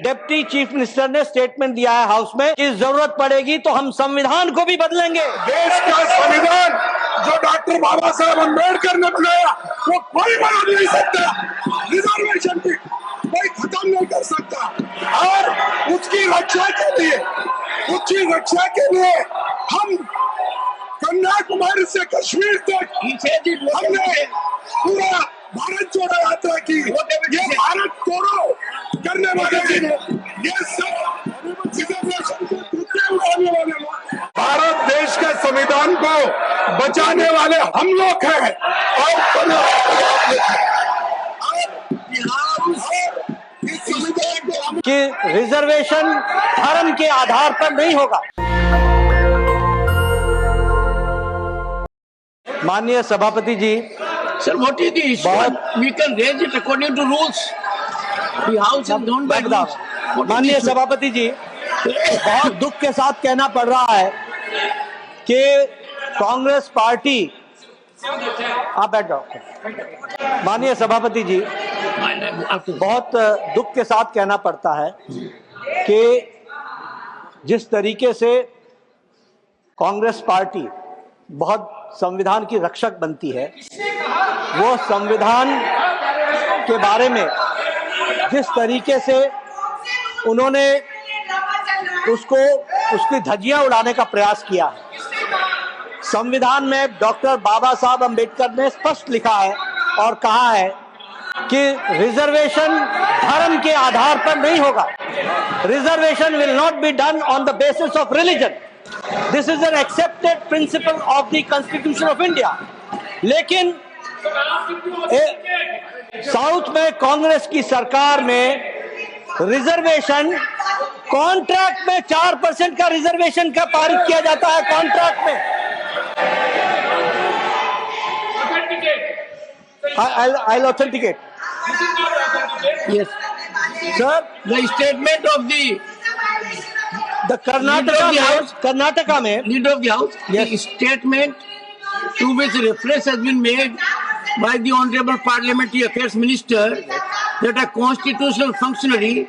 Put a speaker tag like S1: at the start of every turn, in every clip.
S1: Deputy chief minister ने statement दिया है हाउस में कि जरूरत पड़ेगी तो हम संविधान को भी बदलेंगे।
S2: देश का संविधान जो डॉक्टर बाबा साहब अम्बेडकर ने बनाया वो कोई बना नहीं सकता, रिजर्वेशन की कोई खत्म नहीं कर सकता। और उसकी रक्षा के लिए हम कन्याकुमारी से कश्मीर तक हमने पूरा भारत जोड़ो यात्रा की। ये भारत तोड़ो करने वाले ये सब रिजर्वेशन को टूटने उड़ाने वाले लोग, भारत देश के संविधान को बचाने वाले हम लोग हैं। और इस संविधान को
S1: कि रिजर्वेशन धर्म के आधार पर नहीं होगा। माननीय सभापति जी,
S3: Sir, what is the issue? We can raise it according to rules. The house is governed by rules.
S1: माननीय सभापति जी, बहुत दुख के साथ कहना पड़ रहा है कि कांग्रेस पार्टी, आप बैठ जाओ। माननीय सभापति जी, बहुत दुख के साथ कहना पड़ता है कि जिस तरीके से कांग्रेस पार्टी बहुत संविधान की रक्षक बनती है, वो संविधान के बारे में जिस तरीके से उन्होंने उसकी धज्जियां उड़ाने का प्रयास किया है। संविधान में डॉक्टर बाबा साहब अम्बेडकर ने स्पष्ट लिखा है और कहा है कि रिजर्वेशन धर्म के आधार पर नहीं होगा। Reservation will not be done on the basis of religion. This is an accepted principle of the constitution of India. लेकिन साउथ में कांग्रेस की सरकार में रिजर्वेशन कॉन्ट्रैक्ट में 4% का रिजर्वेशन का पारित किया जाता है। कॉन्ट्रैक्ट में I'll authenticate.
S3: Yes, sir. The statement of the
S1: Karnataka में
S3: leader of the house, yes. The statement to which reference has been made by the Honorable Parliamentary Affairs Minister, that a constitutional functionary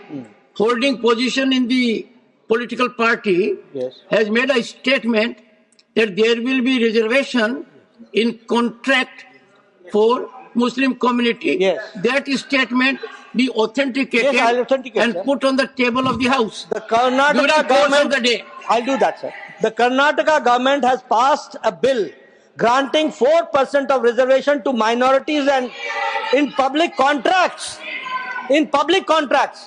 S3: holding position in the political party,
S1: yes,
S3: has made a statement that there will be reservation in contract for Muslim community.
S1: Yes.
S3: That statement be authenticated,
S1: yes, I'll authenticate,
S3: and
S1: sir,
S3: put on the table of the house.
S1: The Karnataka government,
S3: the day.
S1: I'll do that, sir. The Karnataka government has passed a bill granting 4% of reservation to minorities and in public contracts. In public contracts.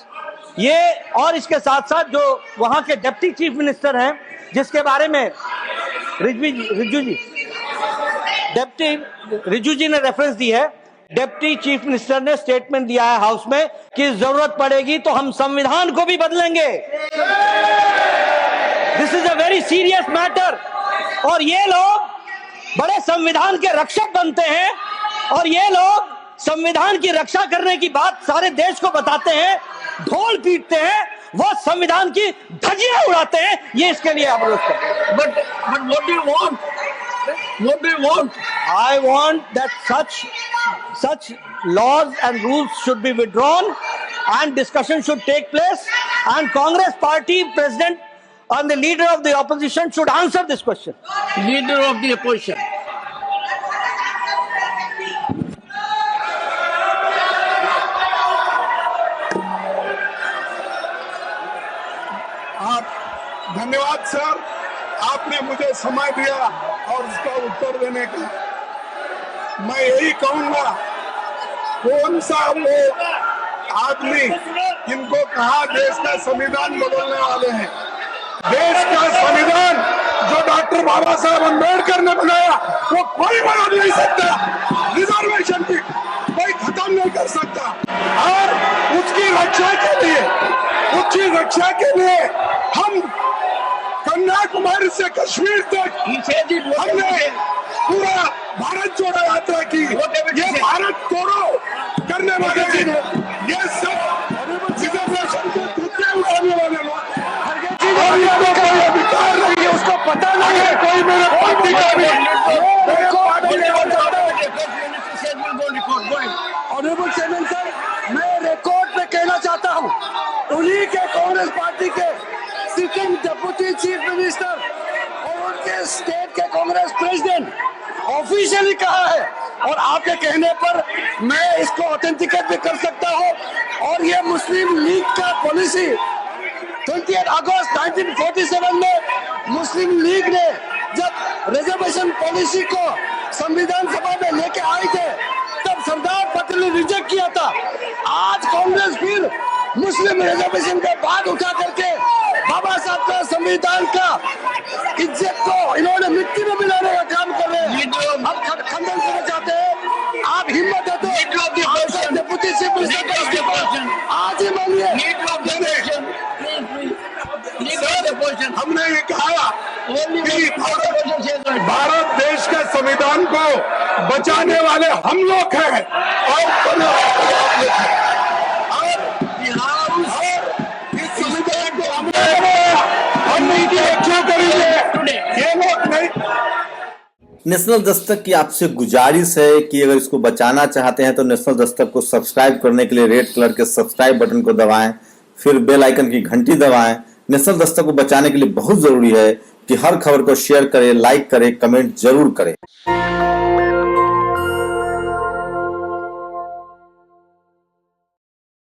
S1: ये और इसके साथ साथ जो वहां के deputy chief minister हैं, जिसके बारे में रिजू जी ने रेफरेंस दी है, डिप्टी चीफ मिनिस्टर ने स्टेटमेंट दिया है हाउस में कि जरूरत पड़ेगी तो हम संविधान को भी बदलेंगे। This is a very serious matter. और ये लोग बड़े संविधान के रक्षक बनते हैं और ये लोग संविधान की रक्षा करने की बात सारे देश को बताते हैं, ढोल पीटते हैं, वो संविधान की धज्जियां उड़ाते हैं। ये इसके लिए अवरोध करते हैं।
S3: But what do you want? What do you want?
S1: I want that such laws and rules should be withdrawn and discussion should take place, and Congress party president and the leader of the opposition should answer this question.
S3: Leader of the opposition.
S2: धन्यवाद sir, आपने मुझे समय दिया और उसका उत्तर देने का। मैं यही कहूंगा, कौन सा वो आदमी जिनको कहा देश का संविधान बदलने वाले हैं। देश का संविधान जो डॉक्टर बाबा साहब अम्बेडकर ने बनाया वो कोई बना नहीं सकता, रिजर्वेशन की कोई खत्म नहीं कर सकता। और उसकी रक्षा के लिए हम कन्याकुमारी से कश्मीर तक हमने पूरा भारत जोड़ो यात्रा की। ये भारत तोड़ो करने वाले ये सब रिजर्वेशन को टूटने उड़ाने वाले लोग, कोई अधिकार नहीं है, उसको पता नहीं है। कोई मेरे पार्टी का भी ऑनरेबल चेयरमैन सर, मैं रिकॉर्ड पे कहना चाहता हूँ, उन्हीं के
S4: के कांग्रेस पार्टी के सिटिंग डिप्टी चीफ मिनिस्टर और उनके स्टेट के कांग्रेस प्रेसिडेंट ऑफिशियली कहा है, और आपके कहने पर मैं इसको ऑथेंटिकेट भी कर सकता हूं। और ये मुस्लिम लीग का पॉलिसी 28 अगस्त 1947 में मुस्लिम लीग ने जब रिजर्वेशन पॉलिसी को संविधान सभा में लेके आए थे, तब सरदार पटेल ने रिजेक्ट किया था। आज कांग्रेस फिर मुस्लिम रिजर्वेशन का बात उठा करके बाबा साहब का संविधान का इज्जत को इन्होंने मिट्टी में मिलाने का काम कर रहे हैं। अब खंडन करना चाहते हैं। आप हिम्मत है तो डिप्टी चीफ मिनिस्टर का इस्तीफा आज ही मानिए।
S2: हमने ये कहा कि भारत देश के संविधान को बचाने वाले हम लोग हैं और इस संविधान को हम नहीं क्यों करेंगे, ये लोग नहीं।
S5: नेशनल दस्तक की आपसे गुजारिश है कि अगर इसको बचाना चाहते हैं तो नेशनल दस्तक को सब्सक्राइब करने के लिए रेड कलर के सब्सक्राइब बटन को दबाएं, फिर बेल आइकन की घंटी दबाएं। नेशनल दस्तक को बचाने के लिए बहुत जरूरी है कि हर खबर को शेयर करें, लाइक करें, कमेंट जरूर करें।